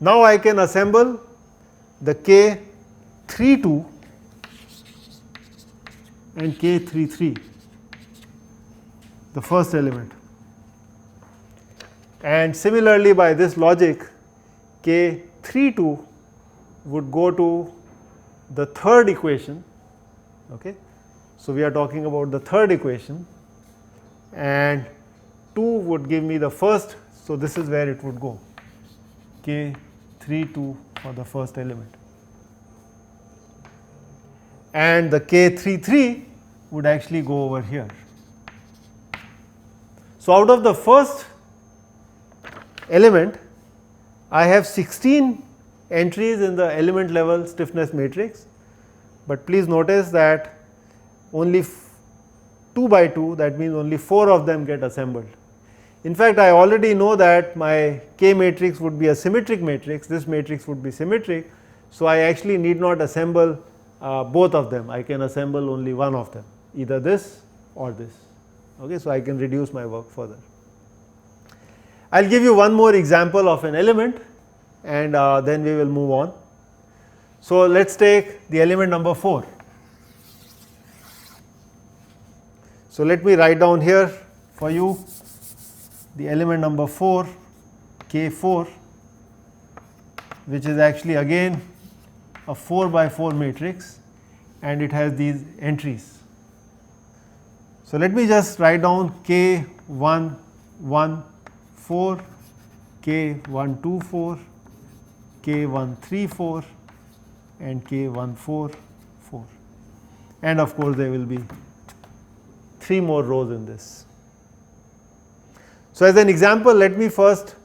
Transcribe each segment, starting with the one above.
Now I can assemble the K32 and K33, the first element. And similarly, by this logic, K32 would go to the third equation. Okay. So, we are talking about the third equation, and 2 would give me the first. So, this is where it would go, K32 for the first element, and the K33 would actually go over here. So, out of the first element, I have 16 entries in the element level stiffness matrix, but please notice that only 2 by 2, that means only 4 of them get assembled. In fact, I already know that my K matrix would be a symmetric matrix, this matrix would be symmetric. So, I actually need not assemble both of them, I can assemble only one of them, either this or this. Okay, so, I can reduce my work further. I will give you one more example of an element, and then we will move on. So, let us take the element number 4. So, let me write down here for you the element number 4, K4, which is actually again a 4 by 4 matrix, and it has these entries. So, let me just write down K114, K124, K134 and K144, and of course, there will be 3 more rows in this. So, as an example, let me first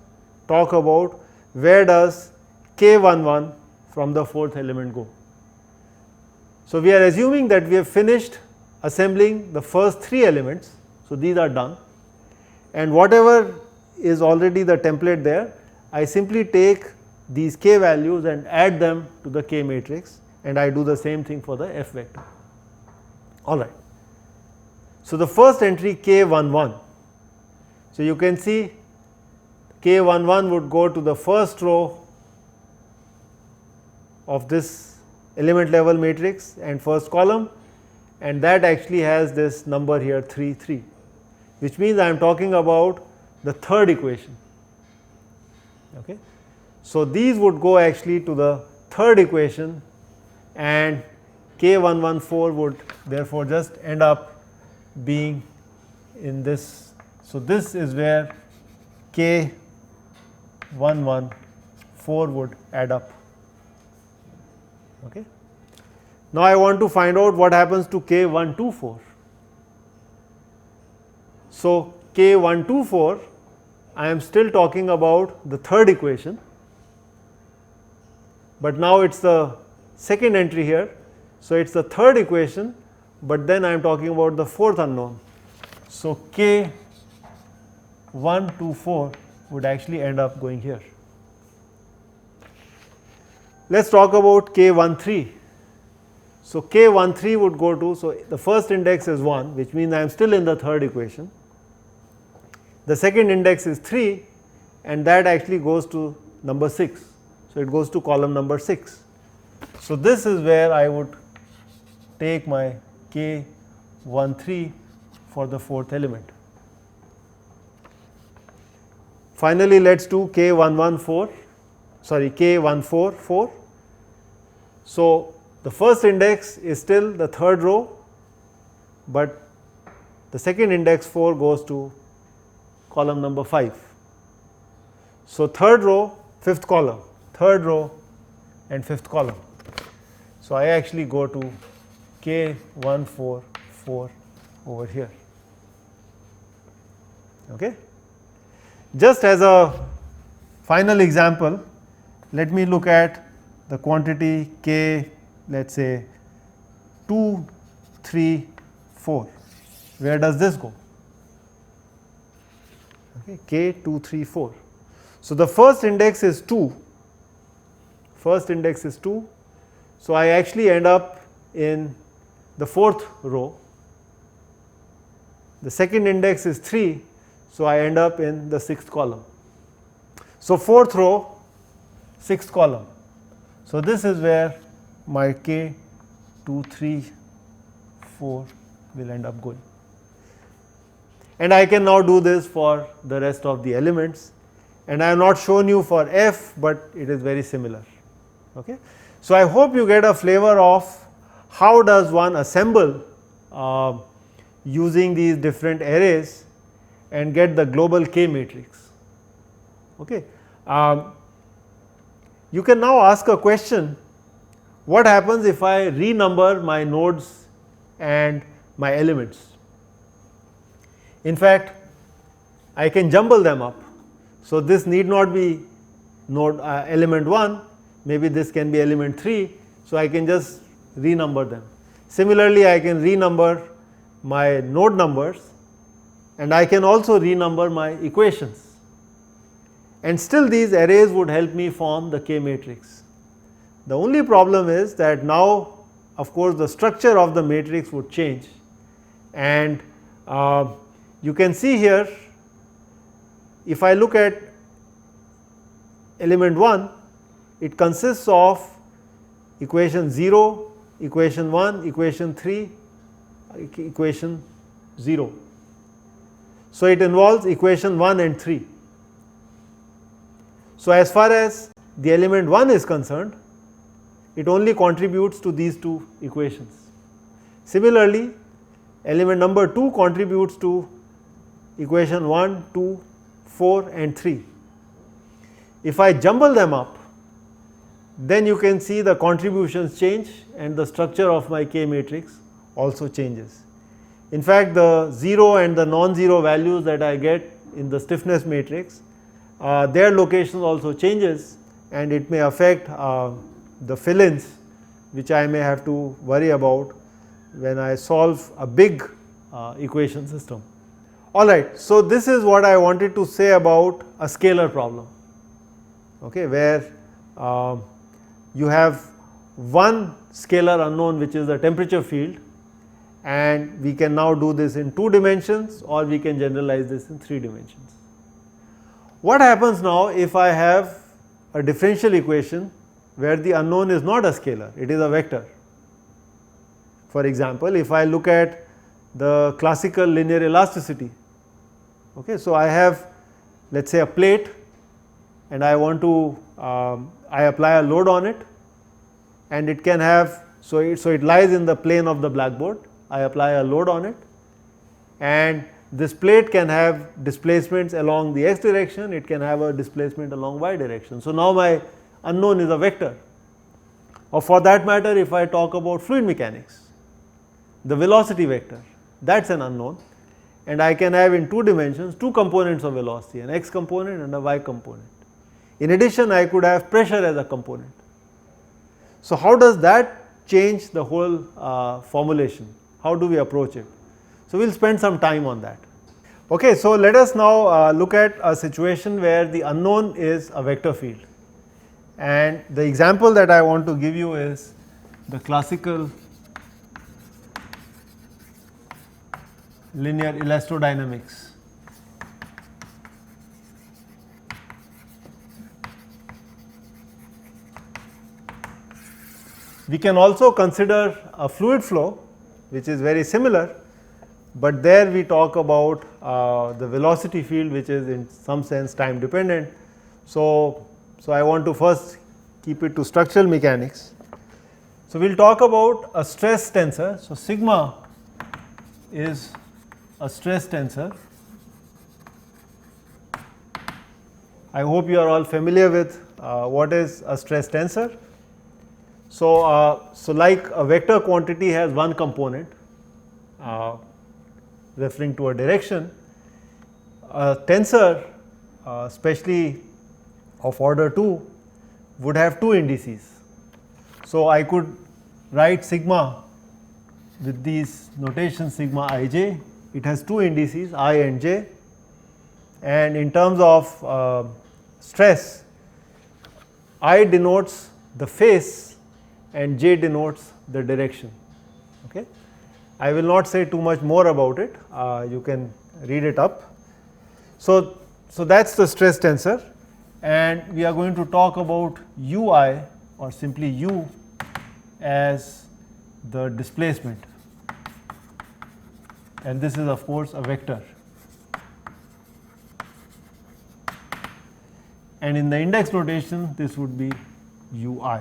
talk about where does K11 from the fourth element go. So, we are assuming that we have finished assembling the first 3 elements. So, these are done, and whatever is already the template there, I simply take these K values and add them to the K matrix, and I do the same thing for the F vector. Alright. So, the first entry K11, so you can see K11 would go to the first row of this element level matrix and first column, and that actually has this number here 3 3, which means I am talking about the third equation. Okay. So, these would go actually to the third equation, and K114 would therefore just end up being in this. So, this is where K114 would add up. Okay. Now, I want to find out what happens to K124. So, K124, I am still talking about the third equation, but now it is the second entry here. So, it is the third equation, but then I am talking about the fourth unknown. So, K124 would actually end up going here. Let us talk about K13. So, K13 would go to, so the first index is 1, which means I am still in the third equation. The second index is 3, and that actually goes to number 6. So, it goes to column number 6. So, this is where I would take my K13 for the fourth element. Finally, let us do K144. So, the first index is still the third row, but the second index 4 goes to column number 5. So, third row, fifth column, third row and fifth column. So, I actually go to K144 over here. Okay. Just as a final example, let me look at the quantity K, let us say 2, 3, 4. Where does this go? Okay, K 2, 3, 4. So, the first index is 2, first index is 2. So, I actually end up in the fourth row. The second index is 3, so I end up in the sixth column. So, fourth row, sixth column. So, this is where my k 2, 3, 4 will end up going. And I can now do this for the rest of the elements, and I have not shown you for f, but it is very similar. Okay. So, I hope you get a flavor of how does one assemble using these different arrays and get the global K matrix. Okay. You can now ask a question, what happens if I renumber my nodes and my elements? In fact, I can jumble them up. So, this need not be node element 1, maybe this can be element 3. So, I can just renumber them. Similarly, I can renumber my node numbers, and I can also renumber my equations, and still these arrays would help me form the K matrix. The only problem is that now, of course, the structure of the matrix would change, and you can see here, if I look at element 1, it consists of equation 0, equation 1, equation 3, equation 0. So, it involves equation 1 and 3. So, as far as the element 1 is concerned, it only contributes to these two equations. Similarly, element number 2 contributes to equation 1, 2, 4 and 3. If I jumble them up, then you can see the contributions change and the structure of my K matrix also changes. In fact, the 0 and the non-zero values that I get in the stiffness matrix, their location also changes, and it may affect the fill-ins which I may have to worry about when I solve a big equation system. Alright, so this is what I wanted to say about a scalar problem, okay, where you have one scalar unknown which is the temperature field, and we can now do this in 2 dimensions, or we can generalize this in 3 dimensions. What happens now if I have a differential equation where the unknown is not a scalar, it is a vector? For example, if I look at the classical linear elasticity, okay, so I have, let us say, a plate, and I want to I apply a load on it, and it can have, so it lies in the plane of the blackboard. I apply a load on it, and this plate can have displacements along the x direction, it can have a displacement along y direction. So, now my unknown is a vector, or for that matter, if I talk about fluid mechanics, the velocity vector, that is an unknown, and I can have in 2 dimensions 2 components of velocity, an x component and a y component. In addition, I could have pressure as a component. So, how does that change the whole formulation? How do we approach it? So, we will spend some time on that. Okay, so let us now look at a situation where the unknown is a vector field, and the example that I want to give you is the classical linear elastodynamics. We can also consider a fluid flow, which is very similar, but there we talk about the velocity field, which is in some sense time dependent. So, I want to first keep it to structural mechanics. So, we will talk about a stress tensor. So, sigma is a stress tensor. I hope you are all familiar with what is a stress tensor. So, like a vector quantity has one component referring to a direction, a tensor especially of order 2 would have 2 indices. So, I could write sigma with these notations, sigma ij, it has 2 indices I and j, and in terms of stress, I denotes the face and j denotes the direction. Okay. I will not say too much more about it, you can read it up. So, that is the stress tensor, and we are going to talk about ui or simply u as the displacement, and this is of course a vector. And in the index notation this would be ui.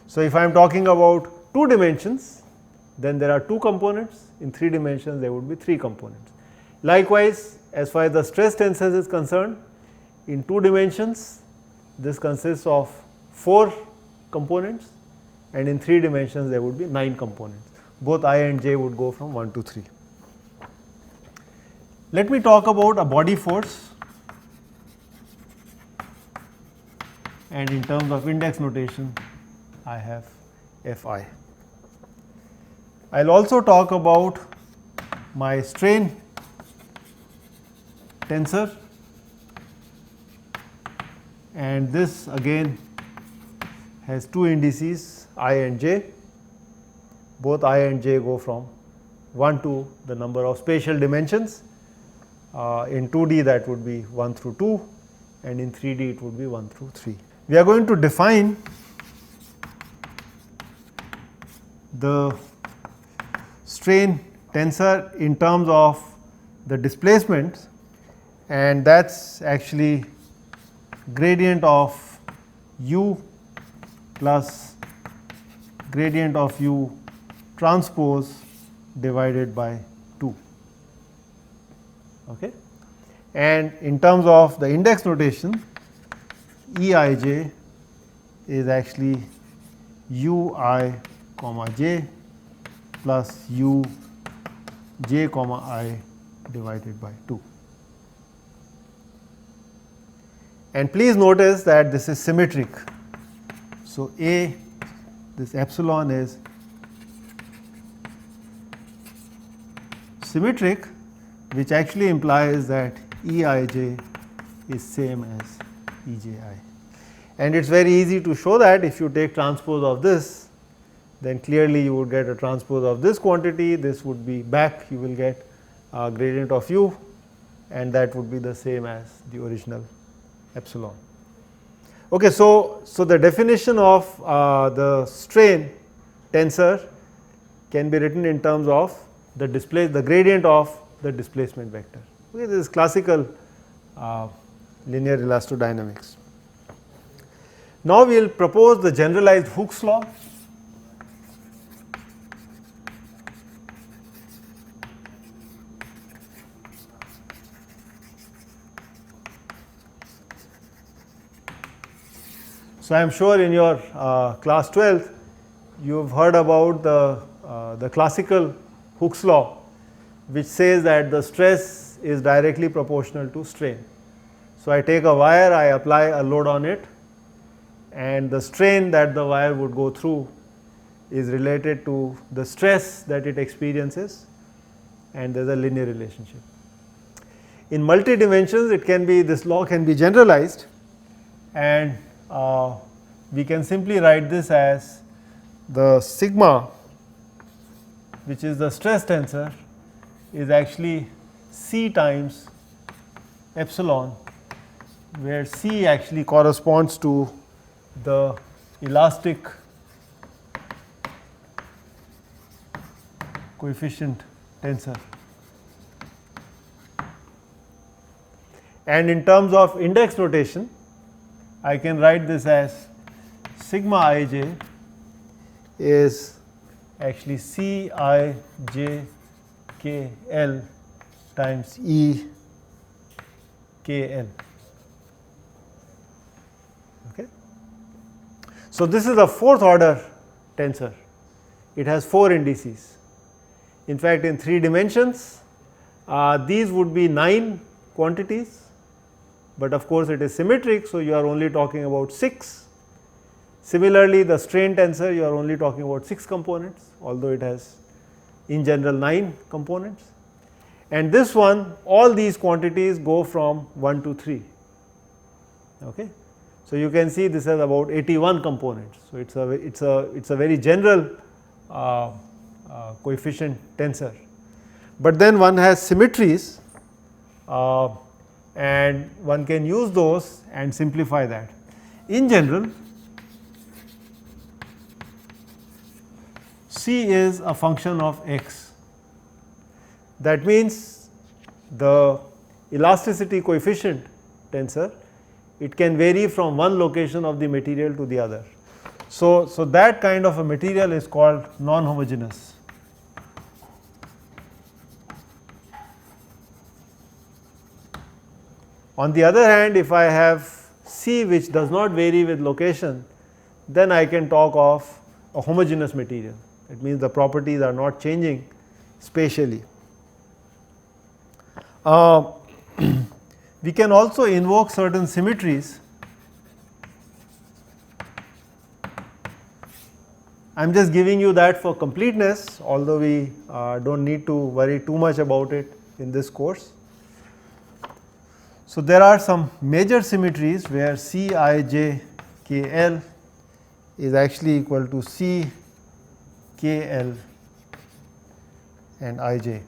So, if I am talking about 2 dimensions, then there are 2 components. In 3 dimensions there would be 3 components. Likewise, as far as the stress tensors is concerned, in 2 dimensions this consists of 4 components, and in 3 dimensions there would be 9 components. Both I and j would go from 1 to 3. Let me talk about a body force, and in terms of index notation I have Fi. I will also talk about my strain tensor, and this again has 2 indices I and j. Both I and j go from 1 to the number of spatial dimensions. In 2D that would be 1 through 2, and in 3D it would be 1 through 3. We are going to define the strain tensor in terms of the displacements, and that is actually gradient of u plus gradient of u transpose divided by 2. Okay. And in terms of the index notation, Eij is actually ui comma j plus u j comma I divided by 2. And please notice that this is symmetric. So, A, this epsilon is symmetric, which actually implies that Eij is same as Eji. And it is very easy to show that if you take transpose of this, then clearly you would get a transpose of this quantity, this would be back, you will get a gradient of u, and that would be the same as the original epsilon. Okay, so the definition of the strain tensor can be written in terms of the gradient of the displacement vector. Okay, this is classical linear elastodynamics. Now we will propose the generalized Hooke's law. So, I am sure in your class 12 you have heard about the classical Hooke's law, which says that the stress is directly proportional to strain. So, I take a wire, I apply a load on it, and the strain that the wire would go through is related to the stress that it experiences, and there is a linear relationship. In multi dimensions, it can be, this law can be generalized, and we can simply write this as the sigma, which is the stress tensor, is actually C times epsilon, where C actually corresponds to the elastic coefficient tensor. And in terms of index notation, I can write this as sigma ij is actually C I j k L times E k L. Okay. So, this is a 4th order tensor. It has 4 indices. In fact, in 3 dimensions, these would be 9 quantities, but of course it is symmetric, so you are only talking about 6. Similarly, the strain tensor, you are only talking about 6 components, although it has in general 9 components. And this one, all these quantities go from 1 to 3. Okay. So, you can see this has about 81 components. So, it's a very general coefficient tensor. But then one has symmetries and one can use those and simplify that. In general, C is a function of x. That means the elasticity coefficient tensor, it can vary from one location of the material to the other. So that kind of a material is called non-homogeneous. On the other hand, if I have C which does not vary with location, then I can talk of a homogeneous material. It means the properties are not changing spatially. We can also invoke certain symmetries. I am just giving you that for completeness, although we do not need to worry too much about it in this course. So there are some major symmetries where Cij KL is actually equal to C KL and Ij.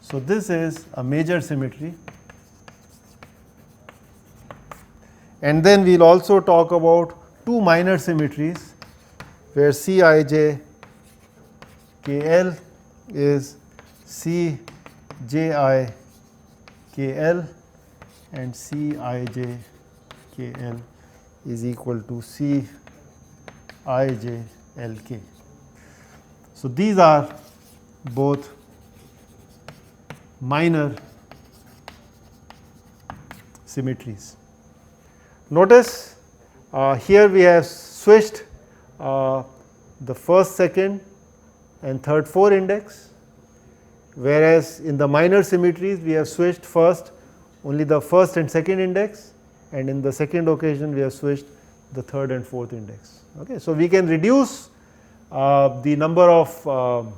So this is a major symmetry. And then we will also talk about two minor symmetries where Cij KL is Cji KL and Cij KL is equal to Cij Lk. So these are both minor symmetries. Notice here we have switched the first, second and third 4 index, whereas in the minor symmetries we have switched first only the first and second index, and in the second occasion we have switched the third and fourth index. Okay. So we can reduce the number of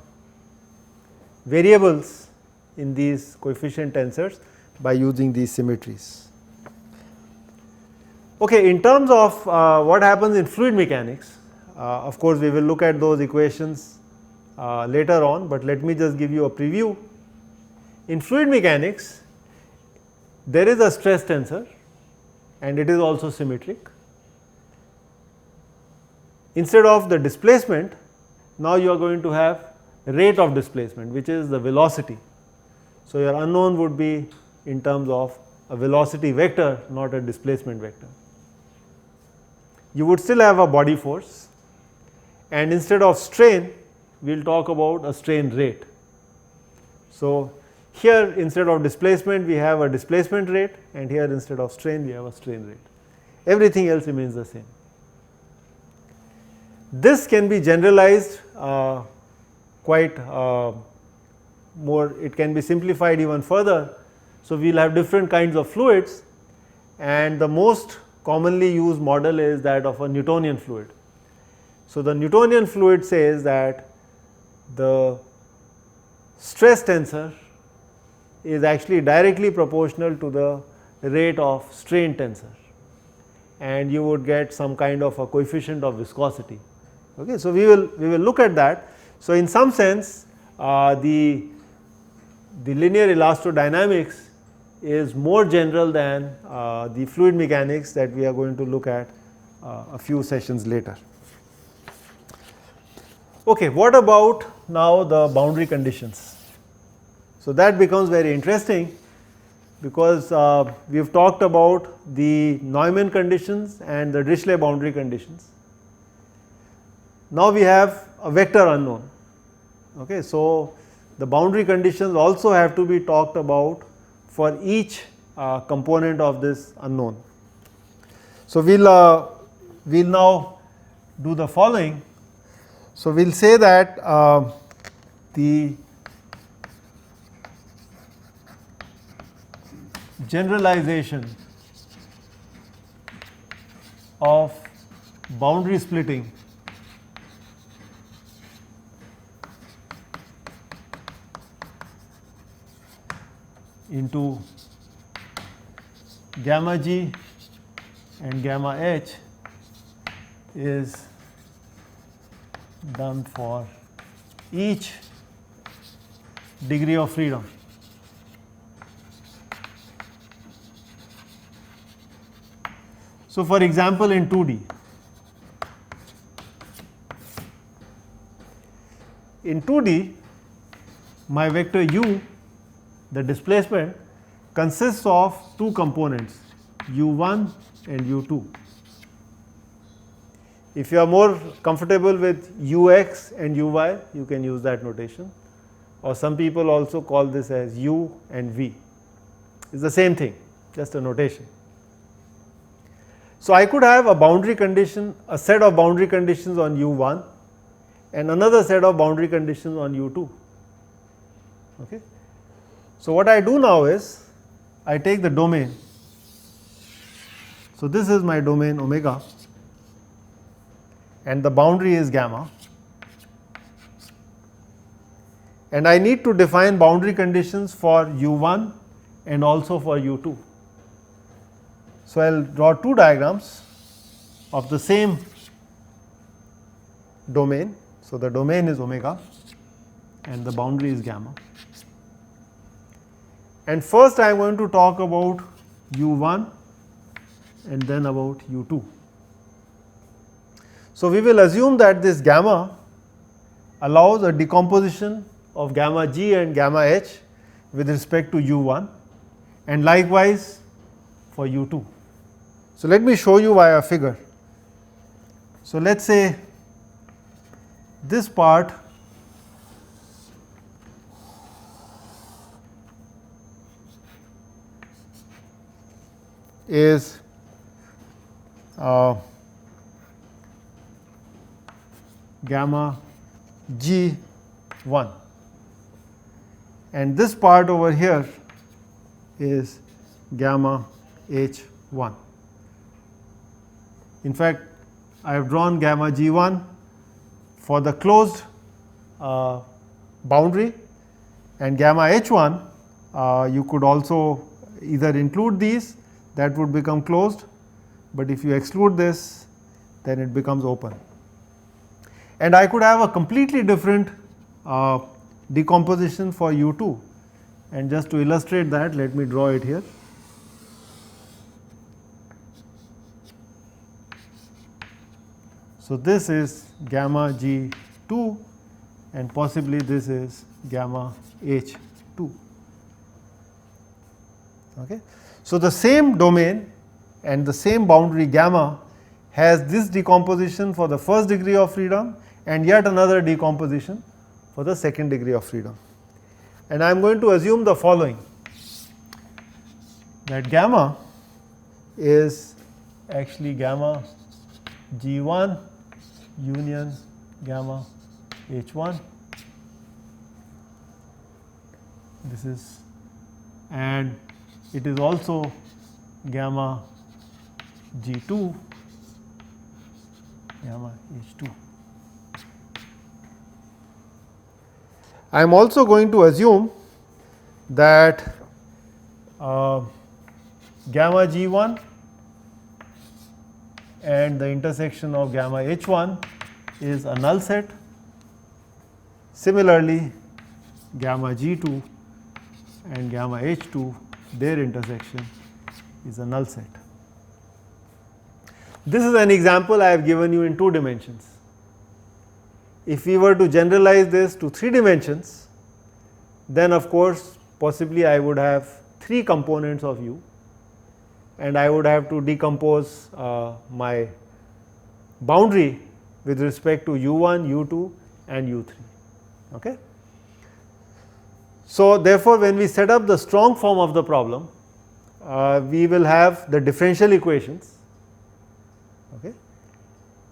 variables in these coefficient tensors by using these symmetries. Okay, in terms of what happens in fluid mechanics, of course we will look at those equations later on, but let me just give you a preview. In fluid mechanics, there is a stress tensor and it is also symmetric. Instead of the displacement, now you are going to have rate of displacement, which is the velocity. So your unknown would be in terms of a velocity vector, not a displacement vector. You would still have a body force, and instead of strain, we will talk about a strain rate. So here instead of displacement we have a displacement rate, and here instead of strain we have a strain rate. Everything else remains the same. This can be generalized quite more, it can be simplified even further. So we will have different kinds of fluids, and the most commonly used model is that of a Newtonian fluid. So the Newtonian fluid says that the stress tensor is actually directly proportional to the rate of strain tensor, and you would get some kind of a coefficient of viscosity. Okay, so we will look at that. So in some sense the linear elastodynamics is more general than the fluid mechanics that we are going to look at a few sessions later. Okay, what about now the boundary conditions? So that becomes very interesting, because we have talked about the Neumann conditions and the Dirichlet boundary conditions. Now we have a vector unknown. Okay, so the boundary conditions also have to be talked about for each component of this unknown. So we will now do the following. So we will say that the generalization of boundary splitting into gamma g and gamma h is done for each degree of freedom. So for example, in 2D, my vector u, the displacement, consists of two components, u1 and u2. If you are more comfortable with ux and uy, you can use that notation, or some people also call this as u and v. It's the same thing, just a notation. So I could have a boundary condition, a set of boundary conditions on u1 and another set of boundary conditions on u2. Okay. So what I do now is I take the domain. So this is my domain omega and the boundary is gamma, and I need to define boundary conditions for u1 and also for u2. So I will draw two diagrams of the same domain. So the domain is omega and the boundary is gamma. And first I am going to talk about u1 and then about u2. So we will assume that this gamma allows a decomposition of gamma g and gamma h with respect to u1 and likewise for u2. So let me show you via a figure. So let us say this part is gamma g1 and this part over here is gamma h1. In fact, I have drawn gamma g1 for the closed boundary, and gamma h1 you could also either include these, that would become closed, but if you exclude this then it becomes open. And I could have a completely different decomposition for u2, and just to illustrate that, let me draw it here. So this is gamma g2 and possibly this is gamma h2. Okay. So the same domain and the same boundary gamma has this decomposition for the first degree of freedom and yet another decomposition for the second degree of freedom. And I am going to assume the following, that gamma is actually gamma g1 union gamma h1, this is, and it is also gamma g2 gamma h2. I am also going to assume that gamma g1 and the intersection of gamma h1 is a null set. Similarly, gamma g2 and gamma h2, their intersection is a null set. This is an example I have given you in 2 dimensions. If we were to generalize this to 3 dimensions, then of course possibly I would have 3 components of u, and I would have to decompose my boundary with respect to u1, u2 and u3. Okay. So therefore, when we set up the strong form of the problem, we will have the differential equations, okay,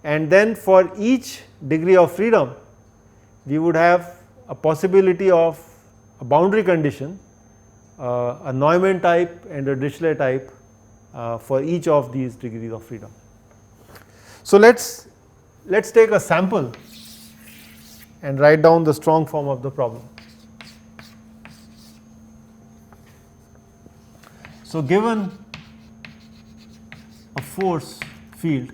and then for each degree of freedom we would have a possibility of a boundary condition, a Neumann type and a Dirichlet type for each of these degrees of freedom. So let's take a sample and write down the strong form of the problem. So given a force field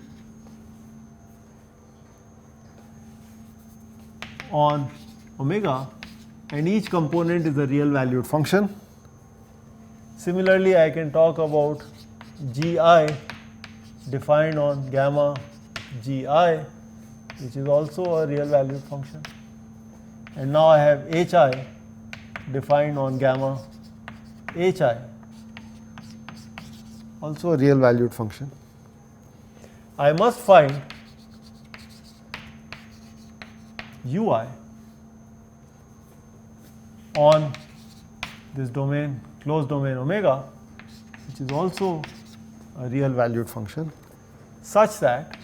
on omega and each component is a real valued function. Similarly, I can talk about Gi defined on gamma gi, which is also a real valued function. And now I have hi defined on gamma hi, also a real valued function. I must find ui on this domain, closed domain omega, which is also a real valued function, such that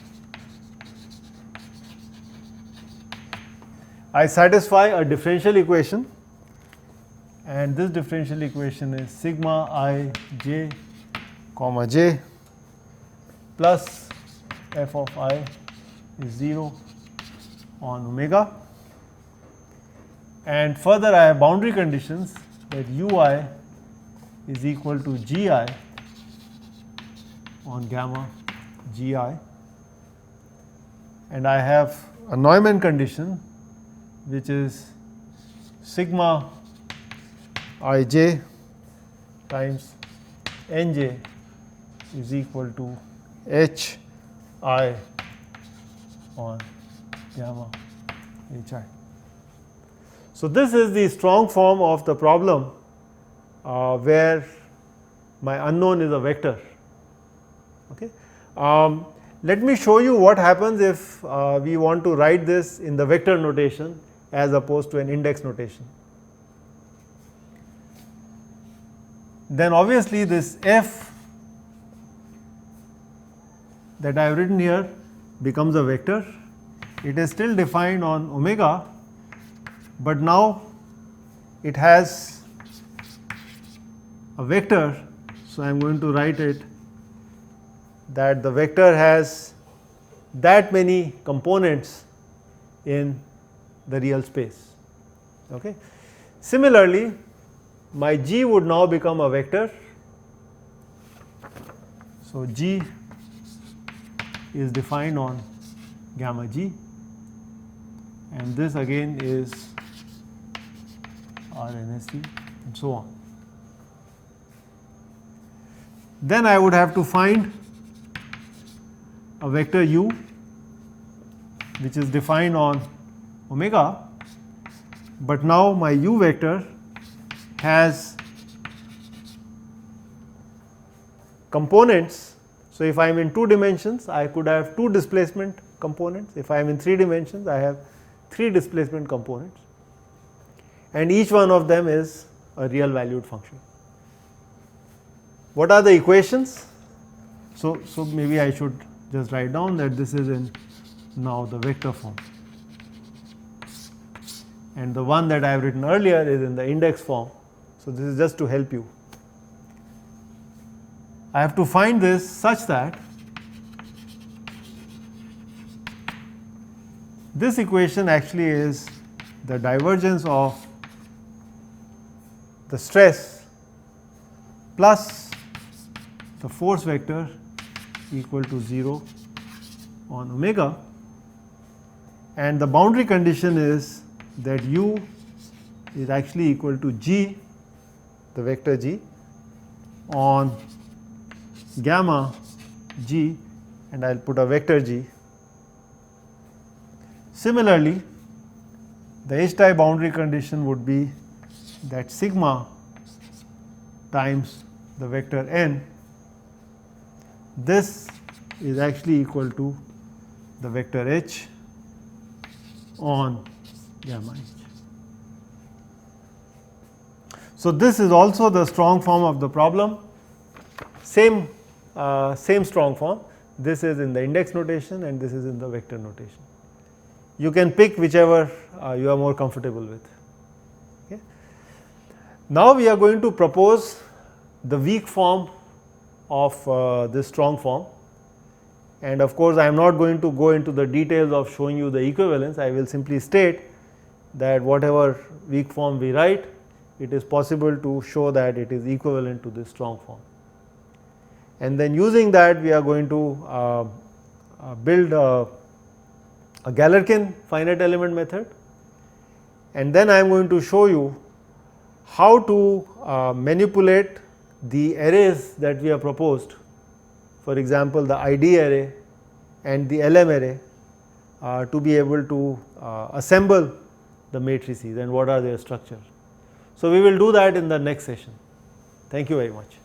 I satisfy a differential equation, and this differential equation is sigma I j comma j plus f of I is 0 on omega. And further I have boundary conditions that ui is equal to gi on gamma gi, and I have a Neumann condition which is sigma ij times nj is equal to h I on gamma hi. So this is the strong form of the problem where my unknown is a vector. Okay. Let me show you what happens if we want to write this in the vector notation as opposed to an index notation. Then obviously this f that I have written here becomes a vector. It is still defined on omega, but now it has a vector. So I am going to write it that the vector has that many components in the real space. Okay. Similarly, my g would now become a vector. So g is defined on gamma g, and this again is RNSC and so on. Then I would have to find a vector u which is defined on omega, but now my u vector has components. So if I am in 2 dimensions, I could have 2 displacement components. If I am in 3 dimensions, I have 3 displacement components, and each one of them is a real valued function. What are the equations? So maybe I should just write down that this is in now the vector form, and the one that I have written earlier is in the index form. So this is just to help you. I have to find this such that this equation actually is the divergence of the stress plus the force vector equal to 0 on omega, and the boundary condition is that u is actually equal to g, the vector g, on gamma g, and I will put a vector g. Similarly, the h-type boundary condition would be that sigma times the vector n, this is actually equal to the vector h on gamma h. So this is also the strong form of the problem, same strong form. This is in the index notation and this is in the vector notation. You can pick whichever you are more comfortable with. Okay. Now we are going to propose the weak form of this strong form, and of course I am not going to go into the details of showing you the equivalence. I will simply state that whatever weak form we write, it is possible to show that it is equivalent to this strong form, and then using that we are going to build a Galerkin finite element method, and then I am going to show you how to manipulate the arrays that we have proposed for example the ID array and the LM array to be able to assemble the matrices and what are their structure. So, we will do that in the next session. Thank you very much.